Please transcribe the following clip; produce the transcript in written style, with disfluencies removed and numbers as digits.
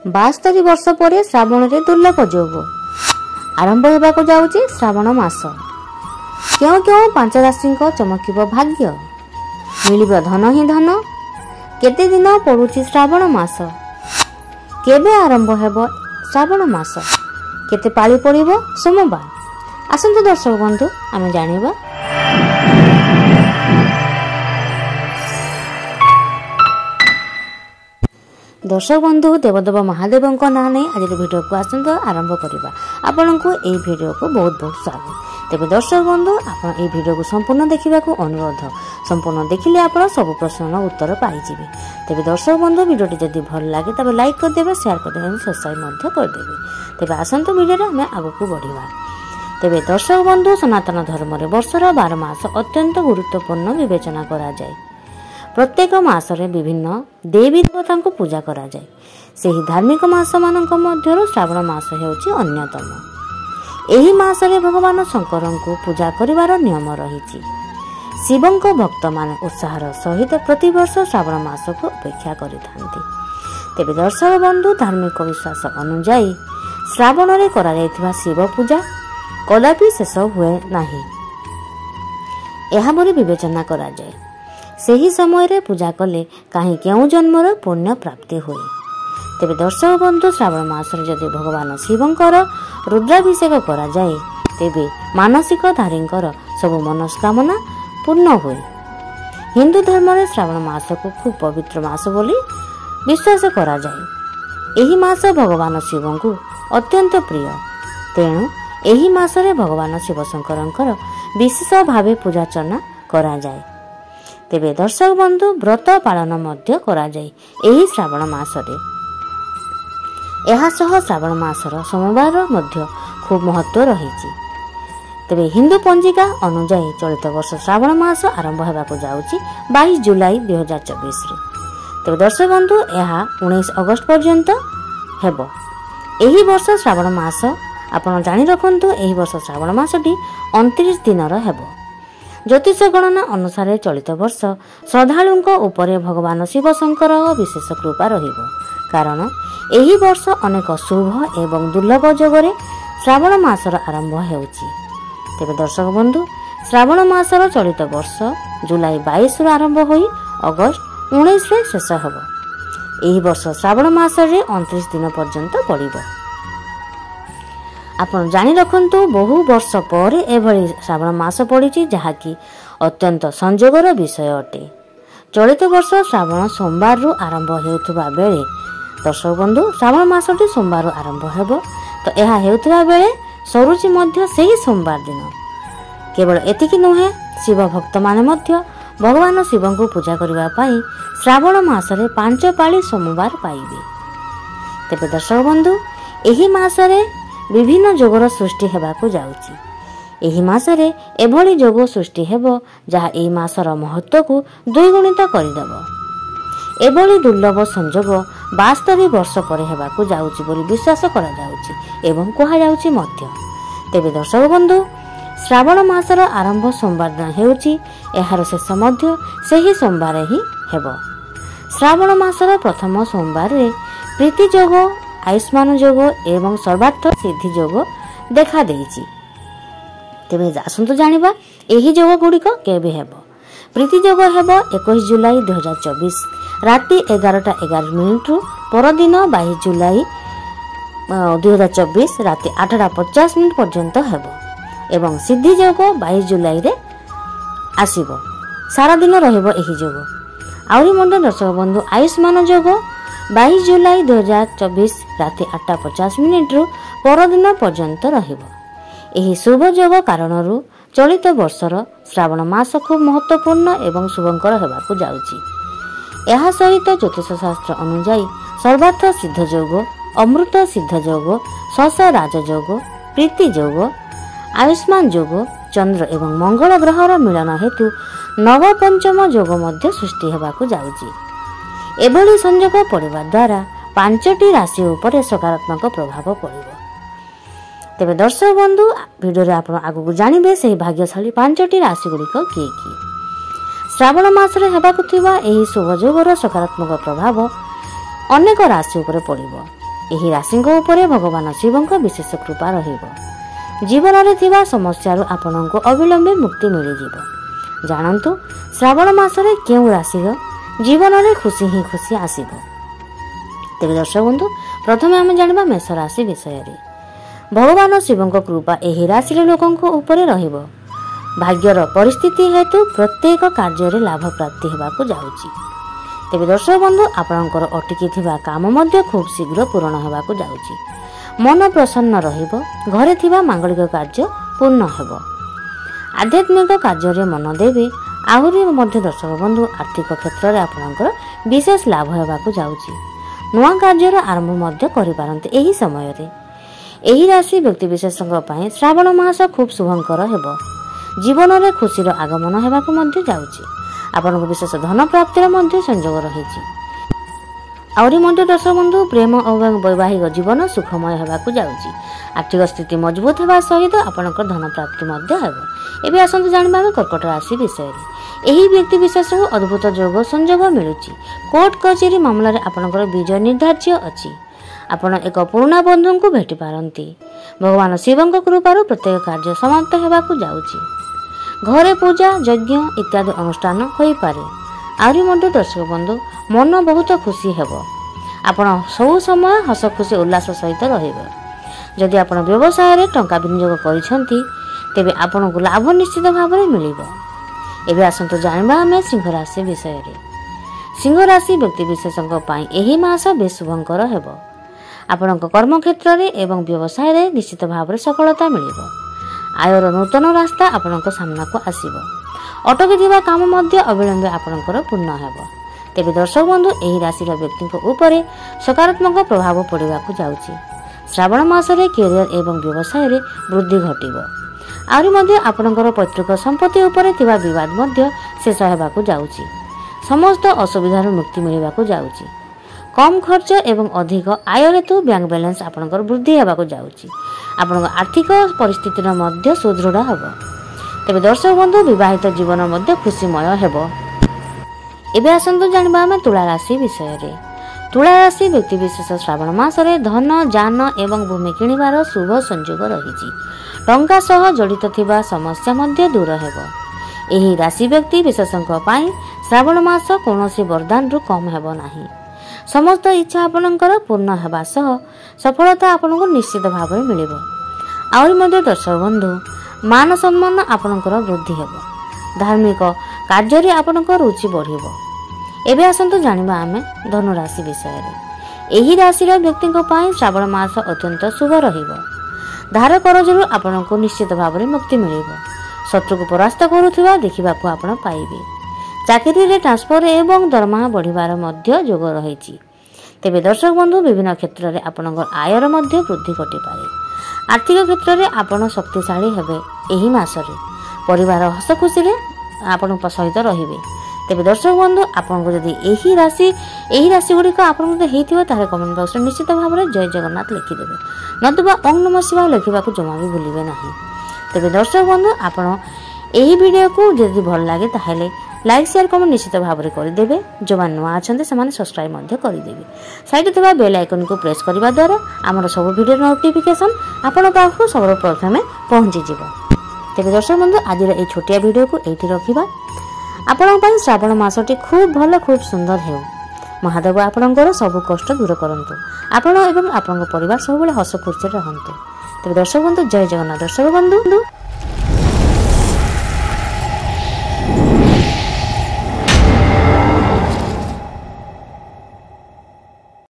72 वर्ष पर श्रावण रे दुर्लभ जोग आरंभ होगा जाऊँगी श्रावण मास। क्यों क्यों 5 राशि चमकिब भाग्य मिलिब धन ही धन। केते दिन पड़ुछि श्रावण मास, केबे आरंभ हेब श्रावण मास, केते पाଳି पड़िब सोमवार। आसंतु दर्शक बंधु आमे जानिबा। दर्शक बंधु देवदेव महादेव ना नहीं आज वीडियो को आसंतु आरंभ करवा। आपण को यह वीडियो को बहुत बहुत स्वागत। तेबे दर्शक बंधु आप वीडियो को संपूर्ण देखा अनुरोध। संपूर्ण देखिले आप सब प्रश्न उत्तर पाइबे। तेबे दर्शक बंधु वीडियोटी जदि भल लगे तब लाइक करदे, शेयर करदे, सब्सक्राइब करदे। तेबे आसंतु वीडियो आम आग को बढ़िया। तेबे दर्शक बंधु सनातन धर्म रे वर्षर 12 मास अत्यंत गुरुत्वपूर्ण विवेचना करा जाए। प्रत्येक मासरे विभिन्न देवी देवता को पूजा करा जाए। सेही धार्मिक मास मानक मध्यरु श्रावण मास हेउची अन्यतम। एही मासरे भगवान शंकर को पूजा करिवार नियम रहिछि। शिवं को भक्त माने उत्साहर सहित प्रतिवर्ष श्रावण मास को अपेक्षा करिथांती। तेबे दर्शक बंधु धार्मिक विश्वास अनुसार श्रावण रे करा जायथिबा शिव पूजा कदापि शेष हुए नाही। एहा बरी विवेचना करा जाए। सेही समय रे पूजा कले कहीं केउ जन्मर पुण्य प्राप्ति हुए। तेबे दर्शक बंधु श्रावण मास रे जदि भगवान शिवंकर रुद्राभिषेक करा जाए तेबे मानसिक धारींकर सब मनस्कामना पूर्ण हुए। हिंदू धर्म रे श्रावण मास को खूब पवित्र मास बोली विश्वास करा जाए। एही मास भगवान शिव को अत्यंत प्रिय, तेणु एही मास रे भगवान शिव शंकरंकर विशेष भावे पूजार्चना करा जाए। तेबे दर्शक बंधु व्रत पालन मध्य करा जाए एही श्रावण मासरे। एहा सह श्रावण मासर सोमवार मध्य खूब महत्व रहिछि। तेबे हिंदू पंजिका अनुसार चलित वर्ष श्रावण मास आरंभ होगा जाउछि 22 जुलाई 2024 रे। तेबे दर्शक बंधु एहा 19 अगस्त पर्यंत हेबो। एही वर्ष श्रावण मास आपण जानि रखंतु। एही वर्ष श्रावण मासटी 29 दिनर हेबो। ज्योतिष गणना अनुसार चलित वर्ष श्रद्धालुंक उपरे भगवान शिव शंकर विशेष कृपा रहिबो, कारण एही वर्ष अनेक शुभ एवं दुर्लभ जोगरे श्रावण मासर आरंभ हेउछि। तेबे दर्शक बंधु श्रावण मासर चलित वर्ष जुलाई 22 रु आरंभ होई अगस्त 19 रे शेष हेबो। एही वर्ष श्रावण मासरे 29 दिन पर्यंत पड़िबो। आपण जानि रखंतु बहु वर्ष पर एभली श्रावण मास पड़िछि, जहाँकि अत्यंत संजोगर विषय अटे। चलित वर्ष श्रावण सोमवार रु आरंभ हेउथुबा बेले दर्शक बंधु श्रावण मासटी सोमवार रु आरंभ हेबो, तो एहा हेउथुबा बेले सरुचि मध्य सेही सोमवार दिन। केवल एतिकी नुहे, शिव भक्त माने मध्य भगवान शिव को पूजा करबा पई श्रावण मासरे 5 पाଳି सोमवार पाइबे। तेबे दर्शक बंधु एही मासरे विभिन्न जोगर सृष्टि हेबाकु जाउछि। एही मासरे एभली जोग सृष्टि हेबो जहा एही मासर महत्व को द्विगुणित करिदेबो। एभली दुर्लभ संजोग 72 वर्ष पर हेबाकु जाउछि बोली विश्वास करा जाउछि एवं कहा जाउछि मध्य। तेबे दर्शक बंधु श्रावण मासर आरंभ सोमवार दिन हेउछि, एहार शेष मध्य सेही सोमवार ही हेबो। श्रावण मासर प्रथम सोमवार रे प्रीति जोग, आयुष्मान जोग एवं सर्वार्थ सिद्धि जोग देखा देइछि। तेबे आसंतु जानिबा एही जोग गुड़िक केबे हेबो। प्रीति जोग हेबो 21 जुलाई 2024 राति 11:11 रु परदिन 22 जुलाई 2024 राति 8:50 पर्यंत हेबो। एवं सिद्धि जोग 22 जुलाई रे आसीबो। सारा दिन रहिबो एही जोग। आउरी मंडल दर्शक बंधु आयुष्मान जोग 22 जुलाई 2024 राति 8:50 रु परदिन पर्यंत रहिबो। एही शुभ जोग कारणरू चलित वर्षर श्रावण मास खूब महत्वपूर्ण एवं शुभंकर हेबाकु जाउछि। एहा सहित ज्योतिष शास्त्र अनुसार सर्वार्थ सिद्ध जोग, अमृत सिद्ध जोग, शश राज जोग, प्रीति जोग, आयुष्मान जोग, चंद्र एवं मंगल ग्रहर मिलन हेतु नव पंचम जोग मध्य सृष्टि हेबाकु जाउछि। एभली संयोग पड़िबा द्वारा 5टी राशि उपरे सकारात्मक प्रभाव पड़िबो। तेबे दर्शक बंधु वीडियो रे आपण आगु जानिबे सेही भाग्यशाली 5टी राशि गुड़िक किए किए। श्रावण मास रे हेबाकु थिबा एही शुभ जोगर सकारात्मक प्रभाव अनेक राशि उपरे पड़िबो। ଏହି ରାଶିଙ୍କ ଉପରେ ଭଗବାନ ଶିବଙ୍କ ବିଶେଷ କୃପା ରହିବ। ଜୀବନରେ ଥିବା ସମସ୍ୟାରୁ ଆପଣଙ୍କୁ ଅବିଳମ୍ବେ ମୁକ୍ତି ମିଳିଯିବ। ଜାଣନ୍ତୁ ଶ୍ରାବଣ ମାସରେ କେଉଁ ରାଶିର ଜୀବନରେ ଖୁସି ହିଁ ଖୁସି ଆସିବ। ତେବେ ଦର୍ଶକ ବନ୍ଧୁ, ପ୍ରଥମେ ଆମେ ଜାଣିବା ମେଷ ରାଶି ବିଷୟରେ। ଭଗବାନ ଶିବଙ୍କ କୃପା ଏହି ରାଶିର ଲୋକଙ୍କ ଉପରେ ରହିବ। ଭାଗ୍ୟର ପରିସ୍ଥିତି ହେତୁ ପ୍ରତ୍ୟେକ କାର୍ଯ୍ୟରେ ଲାଭ ପ୍ରାପ୍ତି ହେବାକୁ ଯାଉଛି। ତେବେ ଦର୍ଶକ ବନ୍ଧୁ, ଆପଣଙ୍କର ଅଟକି ଥିବା କାମ ମଧ୍ୟ ଖୁବ୍ ଶୀଘ୍ର ପୂରଣ ହେବାକୁ ଯାଉଛି। ମନ ପ୍ରସନ୍ନ ରହିବ। ଘରେ ଥିବା ମାଙ୍ଗଳିକ କାର୍ଯ୍ୟ ପୂର୍ଣ୍ଣ ହେବ। ଆଧ୍ୟାତ୍ମିକ କାର୍ଯ୍ୟରେ ମନ ଦେବେ। ଆହୁରି ମଧ୍ୟ ଦର୍ଶକ ବନ୍ଧୁ, ଆର୍ଥିକ କ୍ଷେତ୍ରରେ ଆପଣଙ୍କର ବିଶେଷ ଲାଭ ହେବାକୁ ଯାଉଛି। ନୂଆ କାର୍ଯ୍ୟର ଆରମ୍ଭ ମଧ୍ୟ କରିପାରନ୍ତି ଏହି ସମୟରେ। ଏହି ରାଶି ବ୍ୟକ୍ତିବିଶେଷଙ୍କ ପାଇଁ ଶ୍ରାବଣ ମାସ ଖୁବ୍ ଶୁଭଙ୍କର ହେବ। ଜୀବନରେ ଖୁସିର ଆଗମନ ହେବାକୁ ମଧ୍ୟ ଯାଉଛି। ଆପଣଙ୍କୁ ବିଶେଷ ଧନ ପ୍ରାପ୍ତିର ମଧ୍ୟ ସଂଯୋଗ ରହିଛି। ଆହୁରି ମଧ୍ୟ ଦର୍ଶକ ବନ୍ଧୁ, ପ୍ରେମ ଏବଂ ବୈବାହିକ ଜୀବନ ସୁଖମୟ ହେବାକୁ ଯାଉଛି। ଆର୍ଥିକ ସ୍ଥିତି ମଜବୁତ ହେବା ସହିତ ଆପଣଙ୍କର ଧନ ପ୍ରାପ୍ତି ମଧ୍ୟ ହେବ। ଏବେ ଆସନ୍ତୁ ଜାଣିବା ଆମେ କର୍କଟ ରାଶି ବିଷୟରେ। ଏହି ବ୍ୟକ୍ତି ବିଶେଷଙ୍କୁ ଅଦ୍ଭୁତ ଯୋଗ ସଂଯୋଗ ମିଳୁଛି। କୋର୍ଟ କଚେରୀ ମାମଲାରେ ଆପଣଙ୍କର ବିଜୟ ନିର୍ଦ୍ଧାର୍ଯ୍ୟ ଅଛି। ଆପଣ ଏକ ପୁରୁଣା ବନ୍ଧୁଙ୍କୁ ଭେଟି ପାରନ୍ତି। ଭଗବାନ ଶିବଙ୍କ କୃପାରୁ ପ୍ରତ୍ୟେକ କାର୍ଯ୍ୟ ସମାପ୍ତ ହେବାକୁ ଯାଉଛି। ଘରେ ପୂଜା ଯଜ୍ଞ ଇତ୍ୟାଦି ଅନୁଷ୍ଠାନ ହୋଇପାରେ। ଆହୁରି ମଧ୍ୟ ଦର୍ଶକ ବନ୍ଧୁ, ମନ ବହୁତ ଖୁସି ହେବ। ଆପଣ ସବୁ ସମୟ ହସ ଖୁସି ଉଲ୍ଲାସ ସହିତ ରହିବେ। ଯଦି ଆପଣ ବ୍ୟବସାୟରେ ଟଙ୍କା ବିନିଯୋଗ କରିଛନ୍ତି, ତେବେ ଆପଣଙ୍କୁ ଲାଭ ନିଶ୍ଚିତ ଭାବରେ ମିଳିବ। ଏବେ ଆସନ୍ତୁ ଜାଣିବା ଆମେ ସିଂହ ରାଶି ବିଷୟରେ। ସିଂହ ରାଶି ବ୍ୟକ୍ତିବିଶେଷଙ୍କ ପାଇଁ ଏହି ମାସ ବେଶ ଶୁଭଙ୍କର ହେବ। ଆପଣଙ୍କ କର୍ମକ୍ଷେତ୍ରରେ ଏବଂ ବ୍ୟବସାୟରେ ନିଶ୍ଚିତ ଭାବରେ ସଫଳତା ମିଳିବ। ଆୟର ନୂତନ ରାସ୍ତା ଆପଣଙ୍କ ସାମ୍ନାକୁ ଆସିବ। ଅଟକି ଥିବା କାମ ମଧ୍ୟ ଅବିଳମ୍ବେ ଆପଣଙ୍କର ପୂର୍ଣ୍ଣ ହେବ। ତେବେ ଦର୍ଶକ ବନ୍ଧୁ, ଏହି ରାଶିର ବ୍ୟକ୍ତିଙ୍କ ଉପରେ ସକାରାତ୍ମକ ପ୍ରଭାବ ପଡ଼ିବାକୁ ଯାଉଛି। ଶ୍ରାବଣ ମାସରେ କ୍ୟାରିୟର ଏବଂ ବ୍ୟବସାୟରେ ବୃଦ୍ଧି ଘଟିବ। ଆହୁରି ମଧ୍ୟ ଆପଣଙ୍କର ପୈତୃକ ସମ୍ପତ୍ତି ଉପରେ ଥିବା ବିବାଦ ମଧ୍ୟ ଶେଷ ହେବାକୁ ଯାଉଛି। ସମସ୍ତ ଅସୁବିଧାରୁ ମୁକ୍ତି ମିଳିବାକୁ ଯାଉଛି। କମ୍ ଖର୍ଚ୍ଚ ଏବଂ ଅଧିକ ଆୟ ହେତୁ ବ୍ୟାଙ୍କ ବାଲାନ୍ସ ଆପଣଙ୍କର ବୃଦ୍ଧି ହେବାକୁ ଯାଉଛି। ଆପଣଙ୍କ ଆର୍ଥିକ ପରିସ୍ଥିତିର ମଧ୍ୟ ସୁଦୃଢ଼ ହେବ। ତେବେ ଦର୍ଶକ ବନ୍ଧୁ, ବିବାହିତ ଜୀବନ ମଧ୍ୟ ଖୁସିମୟ ହେବ। ଏବେ ଆସନ୍ତୁ ଜାଣିବା ଆମେ ତୁଳା ରାଶି ବିଷୟରେ। ତୁଳା ରାଶି ବ୍ୟକ୍ତିବିଶେଷ ଶ୍ରାବଣ ମାସରେ ଧନ ଯାନ ଏବଂ ଭୂମି କିଣିବାର ଶୁଭ ସଂଯୋଗ ରହିଛି। ଟଙ୍କା ସହ ଜଡ଼ିତ ଥିବା ସମସ୍ୟା ମଧ୍ୟ ଦୂର ହେବ। ଏହି ରାଶି ବ୍ୟକ୍ତି ବିଶେଷଙ୍କ ପାଇଁ ଶ୍ରାବଣ ମାସ କୌଣସି ବରଦାନରୁ କମ୍ ହେବ ନାହିଁ। ସମସ୍ତ ଇଚ୍ଛା ଆପଣଙ୍କର ପୂର୍ଣ୍ଣ ହେବା ସହ ସଫଳତା ଆପଣଙ୍କୁ ନିଶ୍ଚିତ ଭାବରେ ମିଳିବ। ଆହୁରି ମଧ୍ୟ ଦର୍ଶକ ବନ୍ଧୁ, ମାନ ସମ୍ମାନ ଆପଣଙ୍କର ବୃଦ୍ଧି ହେବ। ଧାର୍ମିକ କାର୍ଯ୍ୟରେ ଆପଣଙ୍କ ରୁଚି ବଢ଼ିବ। ଏବେ ଆସନ୍ତୁ ଜାଣିବା ଆମେ ଧନୁ ରାଶି ବିଷୟରେ। ଏହି ରାଶିର ବ୍ୟକ୍ତିଙ୍କ ପାଇଁ ଶ୍ରାବଣ ମାସ ଅତ୍ୟନ୍ତ ଶୁଭ ରହିବ। ଧାର କରଜରୁ ଆପଣଙ୍କୁ ନିଶ୍ଚିତ ଭାବରେ ମୁକ୍ତି ମିଳିବ। ଶତ୍ରୁକୁ ପରାସ୍ତ କରୁଥିବା ଦେଖିବାକୁ ଆପଣ ପାଇବେ। ଚାକିରିରେ ଟ୍ରାନ୍ସଫର ଏବଂ ଦରମା ବଢ଼ିବାର ମଧ୍ୟ ଯୋଗ ରହିଛି। ତେବେ ଦର୍ଶକ ବନ୍ଧୁ, ବିଭିନ୍ନ କ୍ଷେତ୍ରରେ ଆପଣଙ୍କର ଆୟର ମଧ୍ୟ ବୃଦ୍ଧି ଘଟିପାରେ। ଆର୍ଥିକ କ୍ଷେତ୍ରରେ ଆପଣ ଶକ୍ତିଶାଳୀ ହେବେ। ଏହି ମାସରେ ପରିବାର ହସ ଖୁସିରେ ଆପଣଙ୍କ ସହିତ ରହିବେ। ତେବେ ଦର୍ଶକ ବନ୍ଧୁ, ଆପଣଙ୍କୁ ଯଦି ଏହି ରାଶି ଗୁଡ଼ିକ ଆପଣଙ୍କ ଯଦି ହେଇଥିବ, ତାହେଲେ କମେଣ୍ଟ ବକ୍ସରେ ନିଶ୍ଚିତ ଭାବରେ ଜୟ ଜଗନ୍ନାଥ ଲେଖିଦେବେ। ନতুବା ଓಂ ନମଃ ଶିବାୟ ଲେଖିବାକୁ ଜମା ବି ଭୁଲିବେ ନାହିଁ। ତେବେ ଦର୍ଶକ ବନ୍ଧୁ, ଆପଣ ଏହି ଭିଡ଼ିଓକୁ ଯଦି ଭଲ ଲାଗେ ତାହେଲେ ଲାଇକ୍ ସେୟାର କମେଣ୍ଟ ନିଶ୍ଚିତ ଭାବରେ କରିଦେବେ। ଯେଉଁମାନେ ନୂଆ ଅଛନ୍ତି ସେମାନେ ସବସ୍କ୍ରାଇବ୍ ମଧ୍ୟ କରିଦେବେ। ସାଇଡ଼ରେ ଥିବା ବେଲ୍ ଆଇକନ୍କୁ ପ୍ରେସ୍ କରିବା ଦ୍ୱାରା ଆମର ସବୁ ଭିଡ଼ିଓ ନୋଟିଫିକେସନ୍ ଆପଣଙ୍କ ପାଖକୁ ସର୍ବପ୍ରଥମେ ପହଞ୍ଚିଯିବ। ତେବେ ଦର୍ଶକ ବନ୍ଧୁ, ଆଜିର ଏହି ଛୋଟିଆ ଭିଡ଼ିଓକୁ ଏଇଠି ରଖିବା। ଆପଣଙ୍କ ପାଇଁ ଶ୍ରାବଣ ମାସଟି ଖୁବ୍ ଭଲ, ଖୁବ୍ ସୁନ୍ଦର ହେଉ। ମହାଦେବ ଆପଣଙ୍କର ସବୁ କଷ୍ଟ ଦୂର କରନ୍ତୁ। ଆପଣ ଏବଂ ଆପଣଙ୍କ ପରିବାର ସବୁବେଳେ ହସ ଖୁସିରେ ରହନ୍ତୁ। ତେବେ ଦର୍ଶକ ବନ୍ଧୁ, ଜୟ ଜଗନ୍ନାଥ। ଦର୍ଶକ ବନ୍ଧୁ।